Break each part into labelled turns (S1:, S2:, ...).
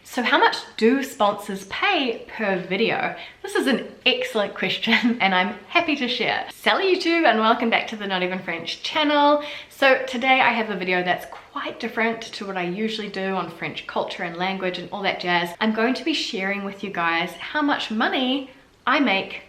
S1: So how much do sponsors pay per video? This is an excellent question and I'm happy to share. Salut YouTube and welcome back to the Not Even French channel. So today I have a video that's quite different to what I usually do on French culture and language and all that jazz. I'm going to be sharing with you guys how much money I make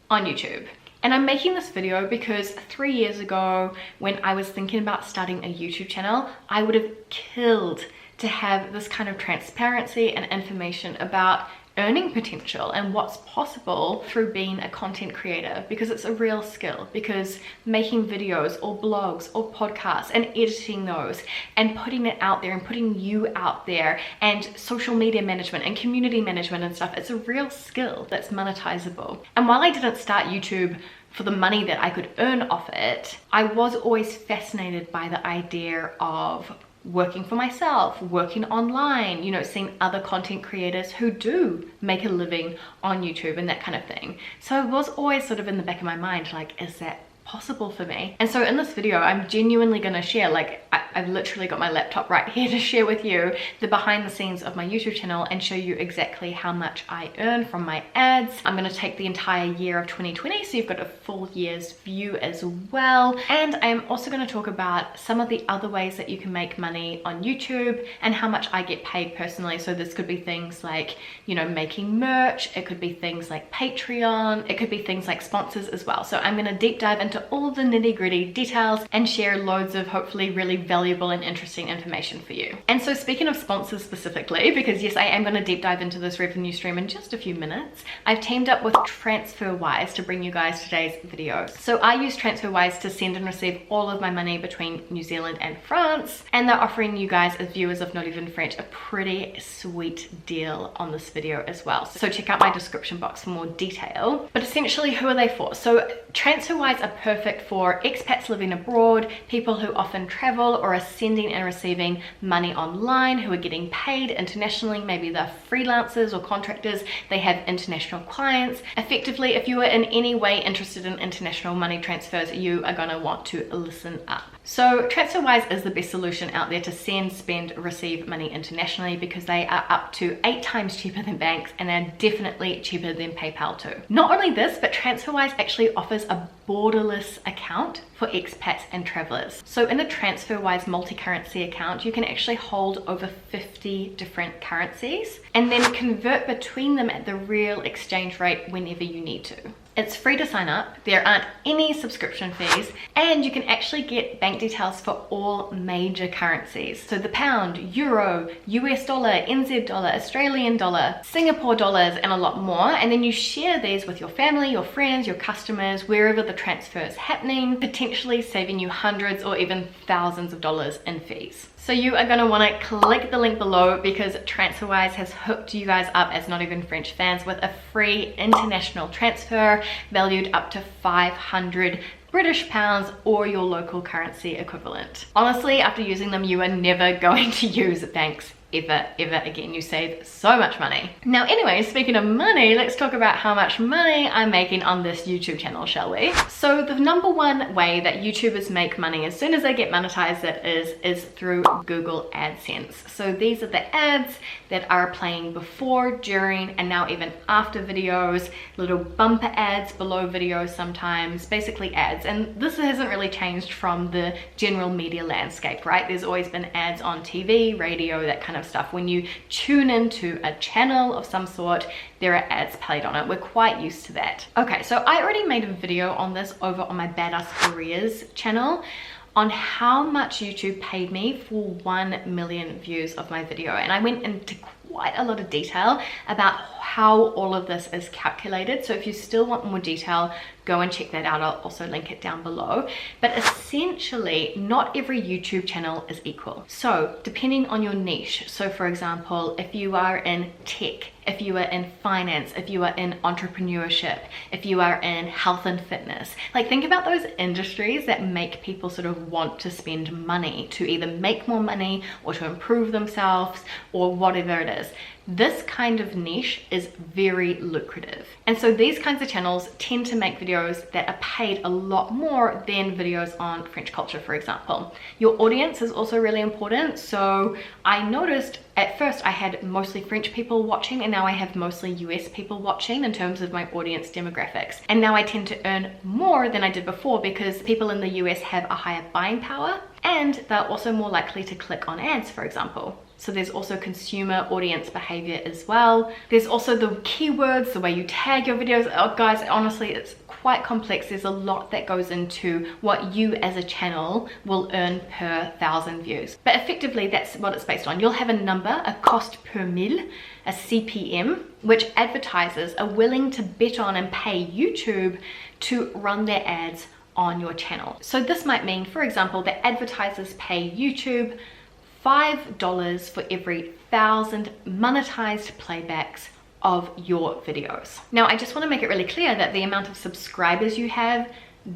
S1: on YouTube. And I'm making this video because 3 years ago when I was thinking about starting a YouTube channel, I would have killed to have this kind of transparency and information about earning potential and what's possible through being a content creator, because it's a real skill, because making videos or blogs or podcasts and editing those and putting it out there and putting you out there and social media management and community management and stuff, it's a real skill that's monetizable. And while I didn't start YouTube for the money that I could earn off it, I was always fascinated by the idea of working for myself, working online, you know, seeing other content creators who do make a living on YouTube and that kind of thing. So it was always sort of in the back of my mind, like, is that possible for me? And so in this video, I'm genuinely gonna share, like, I've literally got my laptop right here to share with you the behind the scenes of my YouTube channel and show you exactly how much I earn from my ads. I'm gonna take the entire year of 2020, so you've got a full year's view as well. And I'm also gonna talk about some of the other ways that you can make money on YouTube and how much I get paid personally. So this could be things like, you know, making merch, it could be things like Patreon, it could be things like sponsors as well. So I'm gonna deep dive into all the nitty-gritty details and share loads of hopefully really valuable and interesting information for you. And so speaking of sponsors specifically, because yes, I am going to deep dive into this revenue stream in just a few minutes, I've teamed up with TransferWise to bring you guys today's video. So I use TransferWise to send and receive all of my money between New Zealand and France, and they're offering you guys as viewers of Not Even French a pretty sweet deal on this video as well. So check out my description box for more detail. But essentially, who are they for? So TransferWise are perfect for expats living abroad, people who often travel or are sending and receiving money online, who are getting paid internationally. Maybe they're freelancers or contractors, they have international clients. Effectively, if you are in any way interested in international money transfers, you are gonna want to listen up. So TransferWise is the best solution out there to send, spend, receive money internationally, because they are up to 8 times cheaper than banks and are definitely cheaper than PayPal too. Not only this, but TransferWise actually offers a borderless account for expats and travelers. So in a TransferWise multi-currency account, you can actually hold over 50 different currencies and then convert between them at the real exchange rate whenever you need to. It's free to sign up, there aren't any subscription fees, and you can actually get bank details for all major currencies. So the pound, euro, US dollar, NZ dollar, Australian dollar, Singapore dollars, and a lot more. And then you share these with your family, your friends, your customers, wherever the transfer is happening, potentially saving you hundreds or even thousands of dollars in fees. So you are gonna wanna click the link below, because TransferWise has hooked you guys up as Not Even French fans with a free international transfer valued up to 500 British pounds or your local currency equivalent. Honestly, after using them, you are never going to use banks ever again. You save so much money. Now anyway, speaking of money, let's talk about how much money I'm making on this YouTube channel, shall we? So the number one way that YouTubers make money as soon as they get monetized, that is through Google Adsense. So these are the ads that are playing before, during, and now even after videos, little bumper ads below videos sometimes, basically ads. And this hasn't really changed from the general media landscape, right? There's always been ads on TV, radio, that kind of stuff. When you tune into a channel of some sort, there are ads played on it. We're quite used to that. Okay, so I already made a video on this over on my Badass Careers channel on how much YouTube paid me for 1 million views of my video, and I went into quite a lot of detail about how all of this is calculated. So if you still want more detail, go and check that out. I'll also link it down below. But essentially, not every YouTube channel is equal. So depending on your niche, so for example, if you are in tech, if you are in finance, if you are in entrepreneurship, if you are in health and fitness, like think about those industries that make people sort of want to spend money to either make more money or to improve themselves or whatever it is. This kind of niche is is very lucrative. And so these kinds of channels tend to make videos that are paid a lot more than videos on French culture, for example. Your audience is also really important. So I noticed at first I had mostly French people watching, and now I have mostly US people watching in terms of my audience demographics. And now I tend to earn more than I did before because people in the US have a higher buying power, and they're also more likely to click on ads, for example. So there's also consumer audience behavior as well. There's also the keywords, the way you tag your videos. Oh, guys, honestly, it's quite complex. There's a lot that goes into what you as a channel will earn per 1,000 views. But effectively, that's what it's based on. You'll have a number, a cost per mille, a CPM, which advertisers are willing to bet on and pay YouTube to run their ads on your channel. So this might mean, for example, that advertisers pay YouTube $5 for every 1,000 monetized playbacks of your videos. Now, I just want to make it really clear that the amount of subscribers you have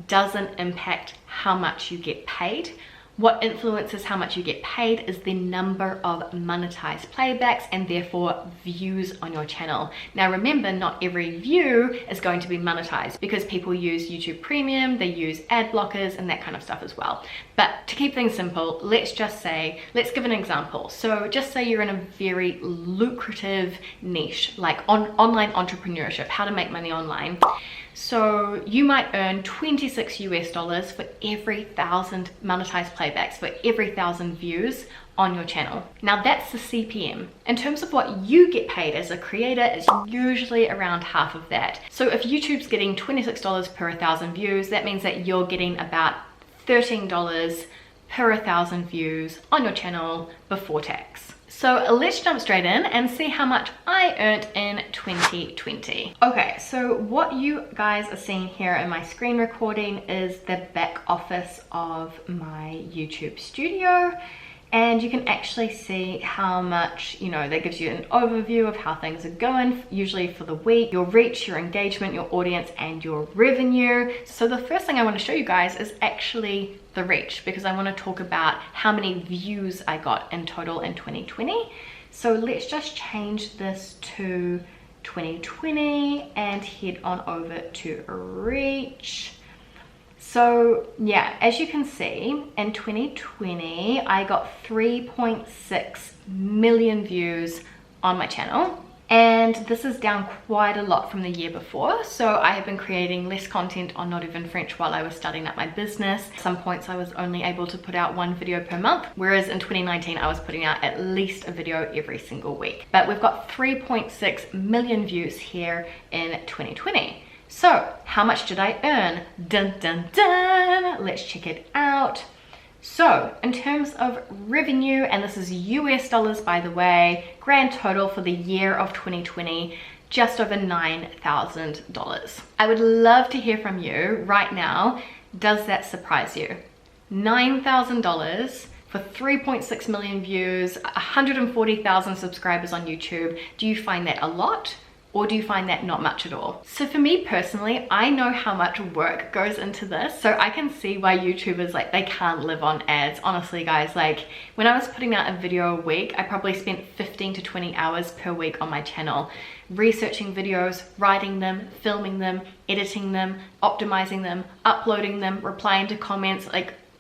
S1: doesn't impact how much you get paid. What influences how much you get paid is the number of monetized playbacks and therefore views on your channel. Now remember, not every view is going to be monetized because people use YouTube Premium, they use ad blockers and that kind of stuff as well. But to keep things simple, let's give an example. So just say you're in a very lucrative niche, like online entrepreneurship, how to make money online. So you might earn $26 US for every 1,000 monetized playbacks, for every 1,000 views on your channel. Now that's the CPM. In terms of what you get paid as a creator, it's usually around half of that. So if YouTube's getting $26 per 1,000 views, that means that you're getting about $13 per 1,000 views on your channel before tax. So let's jump straight in and see how much I earned in 2020. Okay, so what you guys are seeing here in my screen recording is the back office of my YouTube studio. And you can actually see how much, that gives you an overview of how things are going, usually for the week, your reach, your engagement, your audience, and your revenue. So the first thing I want to show you guys is actually the reach, because I want to talk about how many views I got in total in 2020. So let's just change this to 2020 and head on over to reach. So yeah, as you can see, in 2020, I got 3.6 million views on my channel. And this is down quite a lot from the year before. So I have been creating less content on Not Even French while I was starting up my business. At some points I was only able to put out one video per month, whereas in 2019 I was putting out at least a video every single week. But we've got 3.6 million views here in 2020. So how much did I earn? Dun dun dun! Let's check it out. So in terms of revenue, and this is US dollars by the way, grand total for the year of 2020, just over $9,000. I would love to hear from you right now. Does that surprise you? $9,000 for 3.6 million views, 140,000 subscribers on YouTube. Do you find that a lot? Or do you find that not much at all? So for me personally, I know how much work goes into this, so I can see why YouTubers, they can't live on ads. Honestly guys, when I was putting out a video a week, I probably spent 15 to 20 hours per week on my channel, researching videos, writing them, filming them, editing them, optimizing them, uploading them, replying to comments,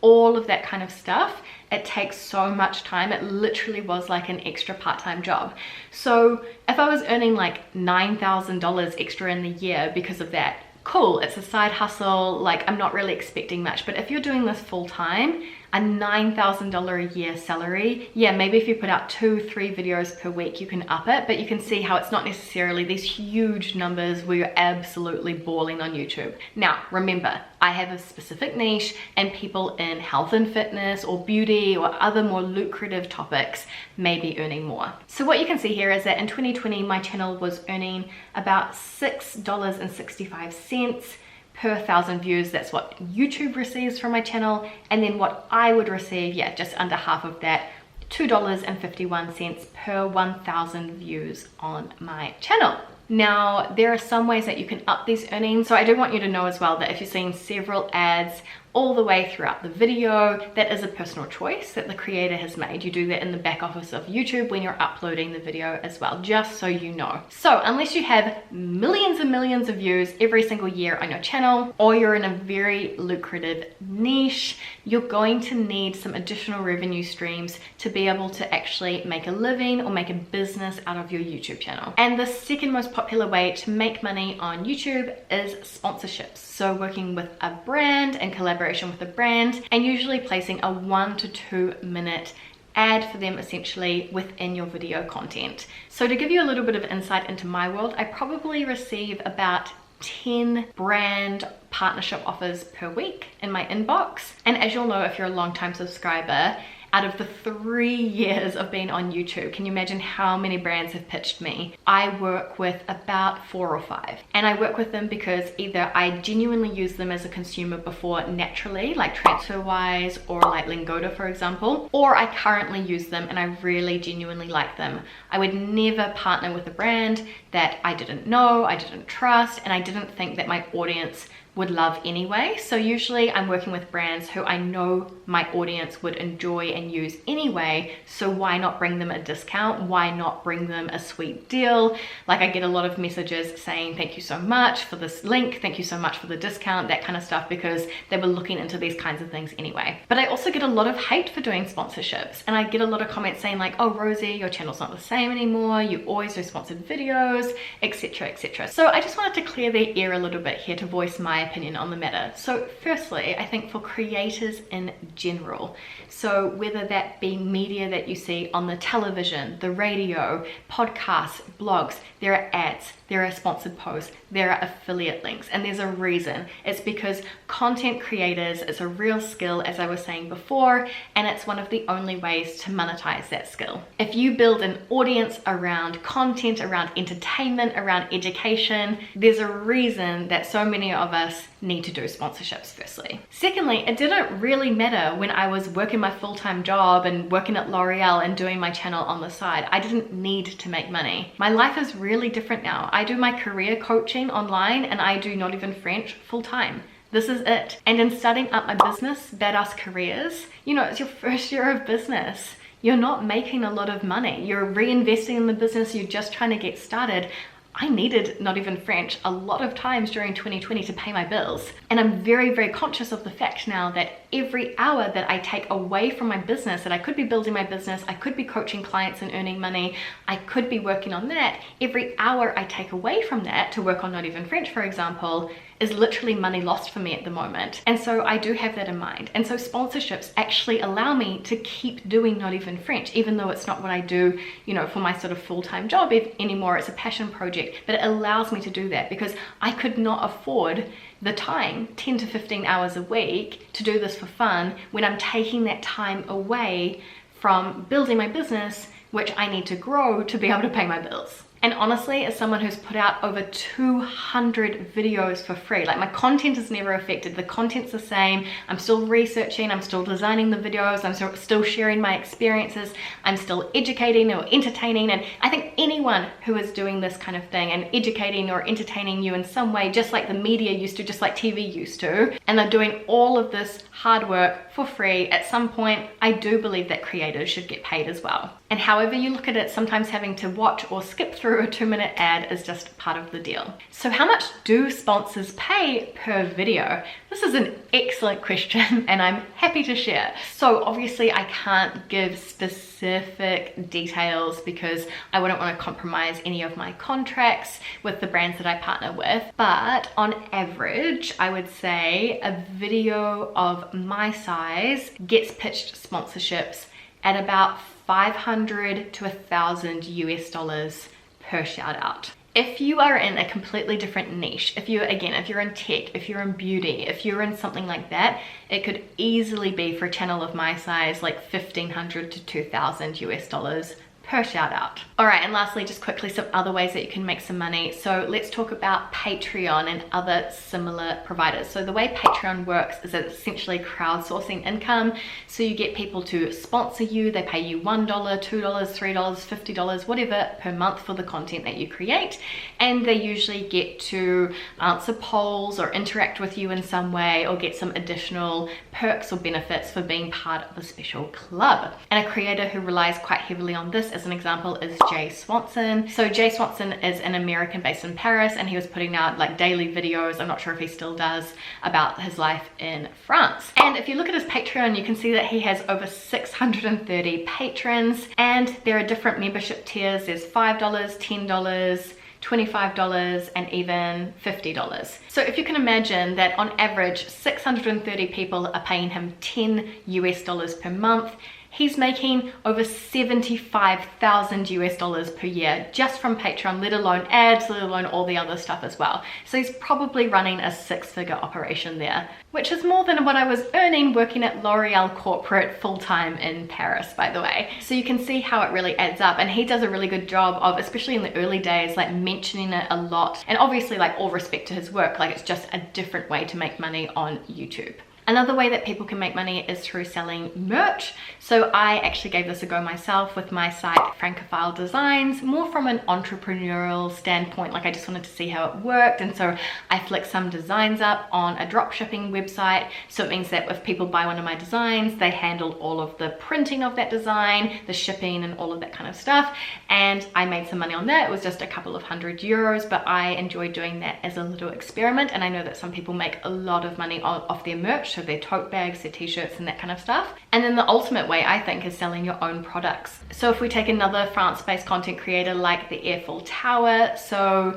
S1: all of that kind of stuff. It takes so much time. It literally was like an extra part-time job. So if I was earning $9,000 extra in the year because of that, cool, it's a side hustle, I'm not really expecting much. But if you're doing this full-time, a $9,000 a year salary, yeah, maybe if you put out 2-3 videos per week, you can up it, but you can see how it's not necessarily these huge numbers where you're absolutely balling on YouTube. Now, remember, I have a specific niche, and people in health and fitness or beauty or other more lucrative topics may be earning more. So what you can see here is that in 2020, my channel was earning about $6.65 per 1,000 views. That's what YouTube receives from my channel. And then what I would receive, yeah, just under half of that, $2.51 per 1,000 views on my channel. Now, there are some ways that you can up these earnings. So I do want you to know as well that if you're seeing several ads all the way throughout the video. That is a personal choice that the creator has made. You do that in the back office of YouTube when you're uploading the video as well, just so you know. So unless you have millions and millions of views every single year on your channel, or you're in a very lucrative niche, you're going to need some additional revenue streams to be able to actually make a living or make a business out of your YouTube channel. And the second most popular way to make money on YouTube is sponsorships. So working with a brand, in collaboration with a brand, and usually placing a 1 to 2 minute ad for them essentially within your video content. So to give you a little bit of insight into my world, I probably receive about 10 brand partnership offers per week in my inbox. And as you'll know, if you're a long-time subscriber, out of the 3 years of being on YouTube, can you imagine how many brands have pitched me? I work with about 4 or 5. And I work with them because either I genuinely use them as a consumer before naturally, like TransferWise or like Lingoda, for example, or I currently use them and I really genuinely like them. I would never partner with a brand that I didn't know, I didn't trust, and I didn't think that my audience would love anyway. So usually I'm working with brands who I know my audience would enjoy and use anyway, so why not bring them a discount? Why not bring them a sweet deal? Like, I get a lot of messages saying thank you so much for this link, thank you so much for the discount, that kind of stuff, because they were looking into these kinds of things anyway. But I also get a lot of hate for doing sponsorships, and I get a lot of comments saying like, oh Rosie, your channel's not the same anymore, you always do sponsored videos, etc, etc. So I just wanted to clear the air a little bit here to voice my opinion on the matter. So firstly, I think for creators in general, so whether that be media that you see on the television, the radio, podcasts, blogs, there are ads, there are sponsored posts, there are affiliate links, and there's a reason. It's because content creators is a real skill, as I was saying before, and it's one of the only ways to monetize that skill. If you build an audience around content, around entertainment, around education, there's a reason that so many of us need to do sponsorships, firstly. Secondly, it didn't really matter when I was working my full-time job and working at L'Oreal and doing my channel on the side. I didn't need to make money. My life is really different now. I do my career coaching online and I do Not Even French full-time. This is it. And in starting up my business, Badass Careers, you know, it's your first year of business. You're not making a lot of money. You're reinvesting in the business. You're just trying to get started. I needed Not Even French a lot of times during 2020 to pay my bills. And I'm very, very conscious of the fact now that every hour that I take away from my business, that I could be building my business, I could be coaching clients and earning money, I could be working on that. Every hour I take away from that to work on Not Even French, for example, is literally money lost for me at the moment. And so I do have that in mind. And so sponsorships actually allow me to keep doing Not Even French, even though it's not what I do, you know, for my sort of full-time job anymore. It's a passion project, but it allows me to do that because I could not afford the time, 10 to 15 hours a week, to do this for fun when I'm taking that time away from building my business, which I need to grow to be able to pay my bills. And honestly, as someone who's put out over 200 videos for free, like my content is never affected. The content's the same. I'm still researching, I'm still designing the videos, I'm still sharing my experiences, I'm still educating or entertaining. And I think anyone who is doing this kind of thing and educating or entertaining you in some way, just like the media used to, just like TV used to, and they're doing all of this hard work for free, at some point, I do believe that creators should get paid as well. And however you look at it, sometimes having to watch or skip through a 2-minute ad is just part of the deal. So how much do sponsors pay per video? This is an excellent question and I'm happy to share. So obviously I can't give specific details because I wouldn't want to compromise any of my contracts with the brands that I partner with. But on average, I would say a video of my size gets pitched sponsorships at about 500 to 1,000 US dollars per shout out. If you are in a completely different niche, if you're in tech, if you're in beauty, if you're in something like that, it could easily be, for a channel of my size, like 1,500 to 2,000 US dollars per shout out. All right, and lastly, just quickly, some other ways that you can make some money. So let's talk about Patreon and other similar providers. So the way Patreon works is that it's essentially crowdsourcing income. So you get people to sponsor you. They pay you $1, $2, $3, $50, whatever per month for the content that you create. And they usually get to answer polls or interact with you in some way, or get some additional perks or benefits for being part of a special club. And a creator who relies quite heavily on this, as an example, is Jay Swanson. So Jay Swanson is an American based in Paris, and he was putting out like daily videos, I'm not sure if he still does, about his life in France. And if you look at his Patreon, you can see that he has over 630 patrons, and there are different membership tiers. There's $5, $10, $25, and even $50. So if you can imagine that on average 630 people are paying him $10 US per month, he's making over 75,000 US dollars per year just from Patreon, let alone ads, let alone all the other stuff as well. So he's probably running a 6-figure operation there, which is more than what I was earning working at L'Oreal corporate full-time in Paris, by the way. So you can see how it really adds up, and he does a really good job of, especially in the early days, like mentioning it a lot. And obviously, like, all respect to his work, like it's just a different way to make money on YouTube. Another way that people can make money is through selling merch. So I actually gave this a go myself with my site Francophile Designs, more from an entrepreneurial standpoint. Like, I just wanted to see how it worked, and so I flicked some designs up on a drop shipping website. So it means that if people buy one of my designs, they handle all of the printing of that design, the shipping, and all of that kind of stuff. And I made some money on that. It was just a couple of €100, but I enjoyed doing that as a little experiment. And I know that some people make a lot of money off their merch, so their tote bags, their t-shirts, and that kind of stuff. And then the ultimate way, I think, is selling your own products. So if we take another France-based content creator like the Eiffel Tower, so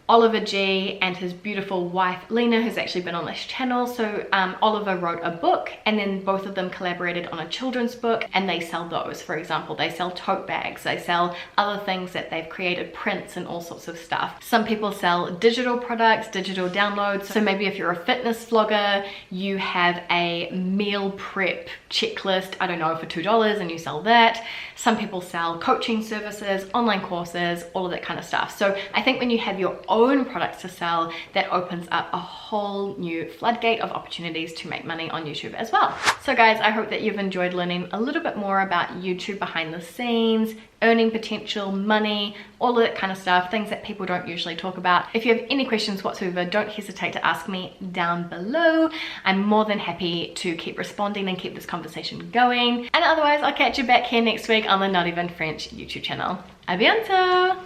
S1: Oliver G and his beautiful wife Lena, who's actually been on this channel. So Oliver wrote a book, and then both of them collaborated on a children's book, and they sell those. For example, they sell tote bags, they sell other things that they've created, prints and all sorts of stuff. Some people sell digital products, digital downloads. So maybe if you're a fitness vlogger, you have a meal prep checklist, I don't know, for $2, and you sell that. Some people sell coaching services, online courses, all of that kind of stuff. So I think when you have your own products to sell, that opens up a whole new floodgate of opportunities to make money on YouTube as well. So guys, I hope that you've enjoyed learning a little bit more about YouTube behind the scenes, earning potential, money, all of that kind of stuff, things that people don't usually talk about. If you have any questions whatsoever, don't hesitate to ask me down below. I'm more than happy to keep responding and keep this conversation going. And otherwise, I'll catch you back here next week on the Not Even French YouTube channel. A bientôt!